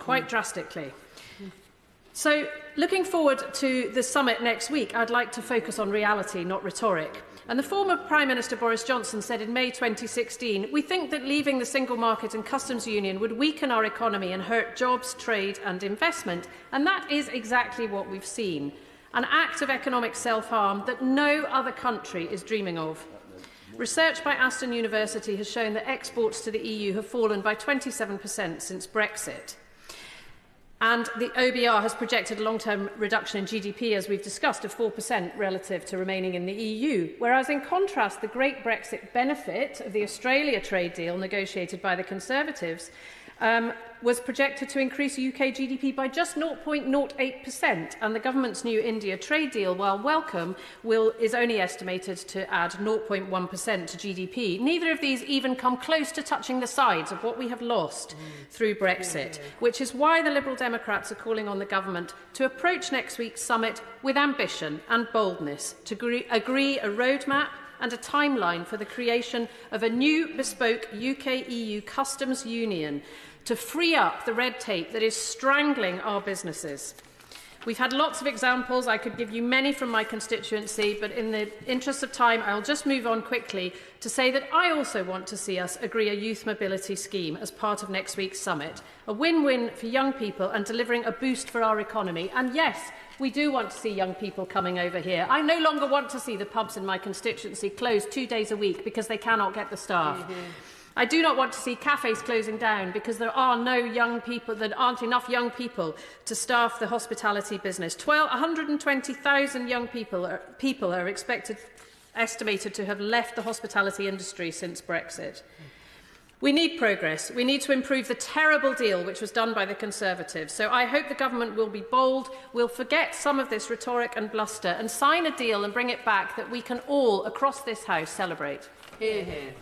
quite drastically. So, looking forward to the summit next week, I'd like to focus on reality, not rhetoric. And the former Prime Minister Boris Johnson said in May 2016, "We think that leaving the single market and customs union would weaken our economy and hurt jobs, trade and investment." And that is exactly what we've seen. An act of economic self-harm that no other country is dreaming of. Research by Aston University has shown that exports to the EU have fallen by 27% since Brexit. And the OBR has projected a long-term reduction in GDP, as we've discussed, of 4% relative to remaining in the EU. Whereas, in contrast, the great Brexit benefit of the Australia trade deal negotiated by the Conservatives was projected to increase UK GDP by just 0.08%, and the government's new India trade deal, while welcome, is only estimated to add 0.1% to GDP. Neither of these even come close to touching the sides of what we have lost through Brexit, which is why the Liberal Democrats are calling on the government to approach next week's summit with ambition and boldness, to agree a roadmap and a timeline for the creation of a new bespoke UK-EU customs union to free up the red tape that is strangling our businesses. We've had lots of examples. I could give you many from my constituency, but in the interest of time, I'll just move on quickly to say that I also want to see us agree a youth mobility scheme as part of next week's summit, a win-win for young people and delivering a boost for our economy. And yes, we do want to see young people coming over here. I no longer want to see the pubs in my constituency closed 2 days a week because they cannot get the staff. I do not want to see cafes closing down because there are no young people, there aren't enough young people to staff the hospitality business. 120,000 young people are estimated to have left the hospitality industry since Brexit. We need progress. We need to improve the terrible deal which was done by the Conservatives. So I hope the government will be bold, will forget some of this rhetoric and bluster and sign a deal and bring it back that we can all, across this House, celebrate. Hear, hear.